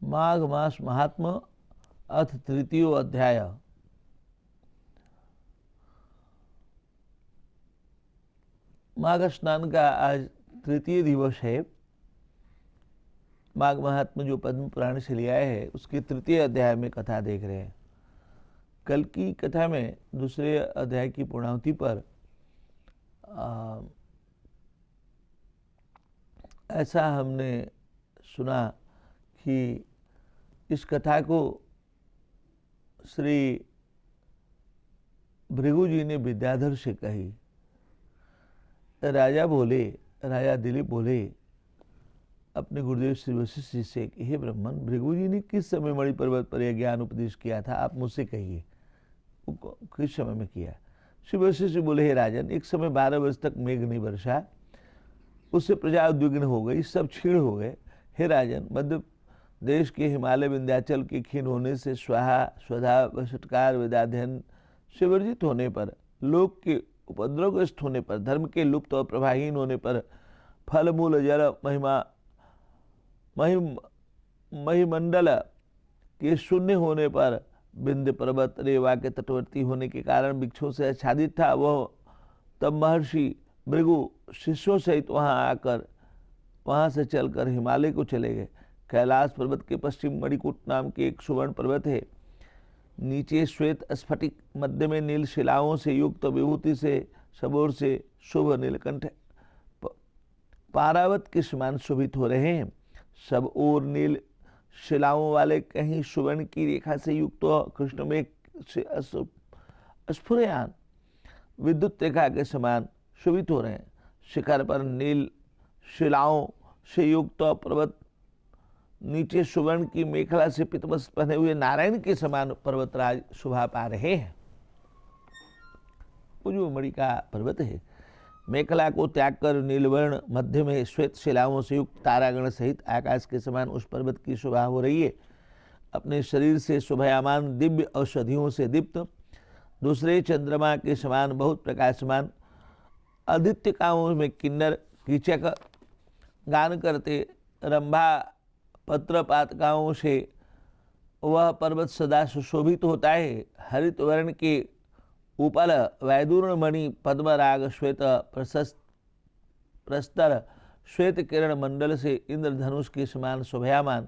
माघ मास महात्म अथ तृतीय अध्याय। माघ स्नान का आज तृतीय दिवस है। माघ महात्म जो पद्म पुराण से लिया है उसके तृतीय अध्याय में कथा देख रहे हैं। कल की कथा में दूसरे अध्याय की पूर्णाहुति पर ऐसा हमने सुना कि इस कथा को श्री भृगु जी ने विद्याधर से कही। राजा दिलीप बोले अपने गुरुदेव श्री वशिष्ठ जी से कि हे ब्राह्मण, भृगु जी ने किस समय मणि पर्वत पर यह ज्ञान उपदेश किया था, आप मुझसे कहिए किस समय में किया। श्री वशिष्ठ जी बोले, हे राजन, एक समय 12 वर्ष तक मेघ नहीं बरसा, उससे प्रजा उद्विग्न हो गई, सब क्षीण हो गए। हे राजन, मध्य देश के हिमालय विंध्याचल के क्षीण होने से स्वाहा स्वधा वषटकार वेदाध्ययन से वर्जित होने पर, लोक के उपद्रवग्रस्त होने पर, धर्म के लुप्त और प्रभाहीन होने पर, फल मूल जल महिमंडल के शून्य होने पर, विंध्य पर्वत रेवा के तटवर्ती होने के कारण वृक्षों से आच्छादित था, वह तब महर्षि भृगु शिष्यों सहित वहां से चलकर हिमालय को चले गए। कैलाश पर्वत के पश्चिम मणिकूट नाम के एक सुवर्ण पर्वत है। नीचे श्वेत स्फटिक, मध्य में नील शिलाओं से युक्त विभूति से सबोर से शुभ नीलकंठ पारावत के समान शोभित हो रहे हैं। सब ओर नील शिलाओं वाले, कहीं सुवर्ण की रेखा से युक्त कृष्ण में से स्फुरयान विद्युत रेखा के समान शोभित हो रहे हैं। शिखर पर नील शिलाओं से युक्त पर्वत, नीचे सुवर्ण की मेखला से पितवस्त्र पहने हुए नारायण के समान पर्वतराज शोभा पा रहे हैं। वो जो मणि का पर्वत है, मेखला को त्याग कर नीलवर्ण, मध्य में श्वेत शिलाओं से युक्त तारागण सहित आकाश के समान उस पर्वत की शोभा हो रही है। अपने शरीर से शोभायमान दिव्य औषधियों से दीप्त, दूसरे चंद्रमा के समान बहुत प्रकाशमान, आदित्यकाओं में किन्नर कीचक गान करते, रंभा पत्रपातकाओं से वह पर्वत सदा सुशोभित होता है। हरित वर्ण के उपल वैदूर्ण मणि पद्मराग श्वेत प्रस्तर श्वेत किरण मंडल से इंद्रधनुष के समान शोभयामान,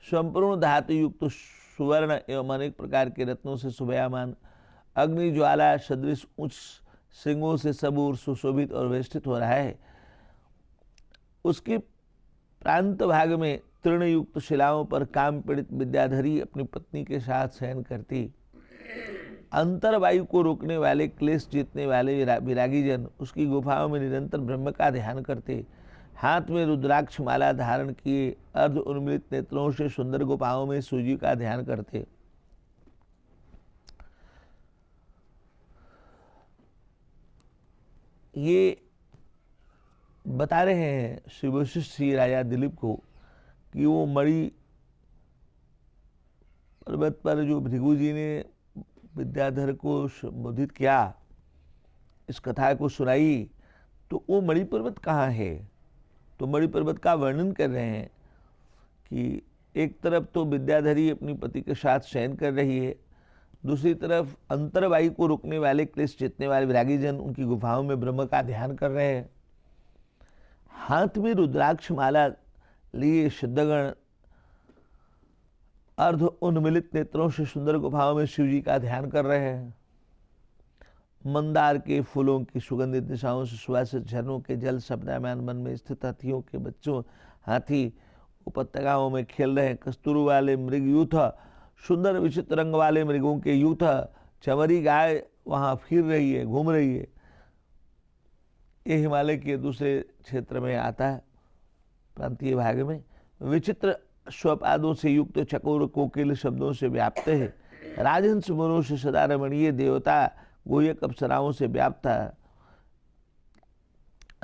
संपूर्ण धातु युक्त सुवर्ण एवं अनेक प्रकार के रत्नों से शोभयामान, अग्नि ज्वाला सदृश उच्च सिंगों से सबूर सुशोभित और वेष्टित हो रहा है। उसके प्रांत भाग में तृण युक्त शिलाओं पर काम पीड़ित विद्याधरी अपनी पत्नी के साथ शयन करती। अंतर्वायु को रोकने वाले, क्लेश जीतने वाले विरागी जन उसकी गुफाओं में निरंतर ब्रह्म का ध्यान करते। हाथ में रुद्राक्ष माला धारण किए अर्ध उन्मिलित नेत्रों से सुंदर गुफाओं में सूजी का ध्यान करते। ये बता रहे हैं श्री वशिष्ठ श्री राजा दिलीप को कि वो मणि पर्वत पर जो भृगु जी ने विद्याधर को संबोधित किया, इस कथा को सुनाई, तो वो मणि पर्वत कहाँ है। तो मणि पर्वत का वर्णन कर रहे हैं कि एक तरफ तो विद्याधरी अपनी पति के साथ शयन कर रही है, दूसरी तरफ अंतर्वायु को रोकने वाले, क्लेश जीतने वाले विरागी जन उनकी गुफाओं में ब्रह्म का ध्यान कर रहे हैं। हाथ में रुद्राक्ष माला लिए सिद्धगण अर्ध उन्मिलित नेत्रों से सुंदर गुफाओं में शिव जी का ध्यान कर रहे हैं। मंदार के फूलों की सुगंधित दिशाओं से सुवासित झरनों के जल शब्दायमान मन में स्थित हाथियों के बच्चों, हाथी उपत्यकाओं में खेल रहे हैं। कस्तूरी वाले मृग यूथ, सुंदर विचित्र रंग वाले मृगों के यूथ, चंवरी गाय वहां फिर रही है, घूम रही है। ये हिमालय के दूसरे क्षेत्र में आता है, प्रांतीय भाग में। विचित्र स्वपादों से युक्त चकोर कोकिल शब्दों से व्याप्त है। राजहंस मनुष्य सदा रमणीय देवता गोयक अप्सराओं से व्याप्त है।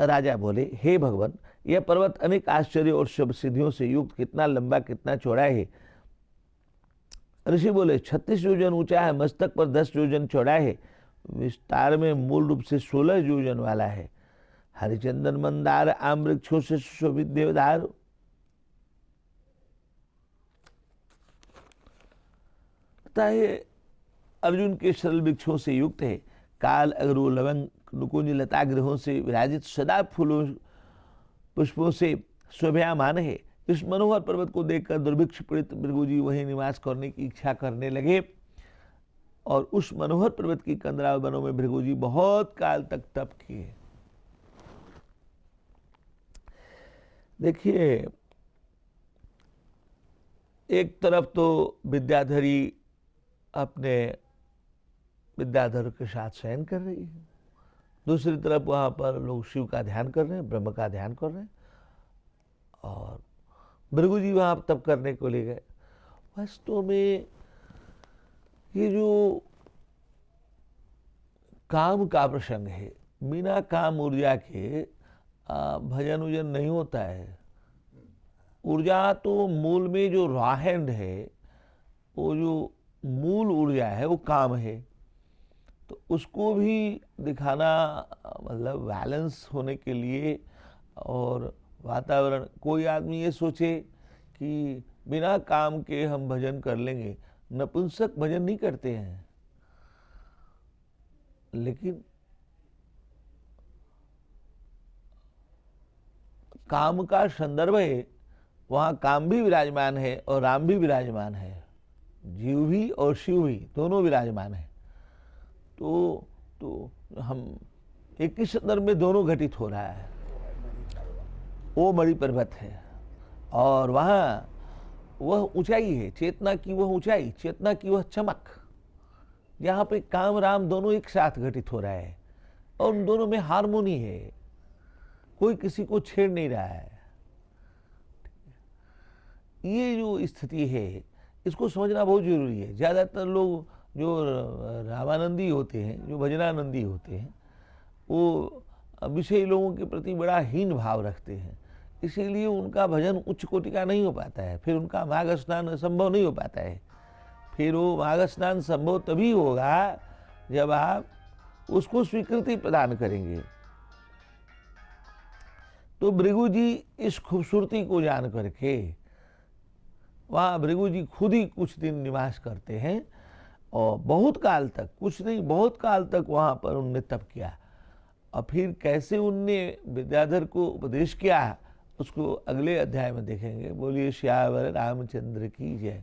राजा बोले, हे भगवान, यह पर्वत अनेक आश्चर्य और शुभ सिद्धियों से युक्त कितना लंबा कितना चौड़ा है। ऋषि बोले, 36 योजन ऊंचा है, मस्तक पर 10 योजन चौड़ा है, विस्तार में मूल रूप से 16 योजन वाला है। हरिचंदन मंदार आम वृक्षों से सुशोभित देवदार तथा ये अर्जुन के सरल वृक्षों से युक्त है। काल अगरू लवंग नुकुंज लता गृहों से विराजित सदा फूलों पुष्पों से शोभायमान है। इस मनोहर पर्वत को देखकर दुर्भिक्ष पीड़ित भृगु जी वहीं निवास करने की इच्छा करने लगे और उस मनोहर पर्वत की कंदराव वनों में भृगु जी बहुत काल तक तप किए। देखिए, एक तरफ तो विद्याधरी अपने विद्याधर के साथ शयन कर रही है, दूसरी तरफ वहां पर लोग शिव का ध्यान कर रहे हैं, ब्रह्म का ध्यान कर रहे हैं और भृगु जी वहां तप करने को ले गए। वास्तव में ये जो काम का प्रसंग है, बिना काम ऊर्जा के भजन उजन नहीं होता है। ऊर्जा तो मूल में जो रॉ हैंड है, वो जो मूल ऊर्जा है वो काम है, तो उसको भी दिखाना मतलब बैलेंस होने के लिए। और वातावरण, कोई आदमी ये सोचे कि बिना काम के हम भजन कर लेंगे, नपुंसक भजन नहीं करते हैं, लेकिन काम का संदर्भ है, वहां काम भी विराजमान है और राम भी विराजमान है, जीव भी और शिव भी दोनों विराजमान है। तो हम एक ही संदर्भ में दोनों घटित हो रहा है। वो मणि पर्वत है और वहाँ वह ऊंचाई है, चेतना की वह ऊंचाई, चेतना की वह चमक, यहाँ पे काम राम दोनों एक साथ घटित हो रहा है और उन दोनों में हार्मोनी है, कोई किसी को छेड़ नहीं रहा है। ये जो स्थिति है, इसको समझना बहुत जरूरी है। ज़्यादातर लोग जो रामानंदी होते हैं, जो भजनानंदी होते हैं, वो विषयी लोगों के प्रति बड़ा हीन भाव रखते हैं, इसीलिए उनका भजन उच्च कोटि का नहीं हो पाता है, फिर उनका माघ स्नान संभव नहीं हो पाता है। फिर वो माघ स्नान संभव तभी होगा जब आप उसको स्वीकृति प्रदान करेंगे। तो भृगु जी इस खूबसूरती को जान करके वहाँ भृगु जी खुद ही कुछ दिन निवास करते हैं और बहुत काल तक, कुछ नहीं बहुत काल तक वहाँ पर उनने तप किया। और फिर कैसे उनने विद्याधर को उपदेश किया, उसको अगले अध्याय में देखेंगे। बोलिए श्यावर रामचंद्र की जय।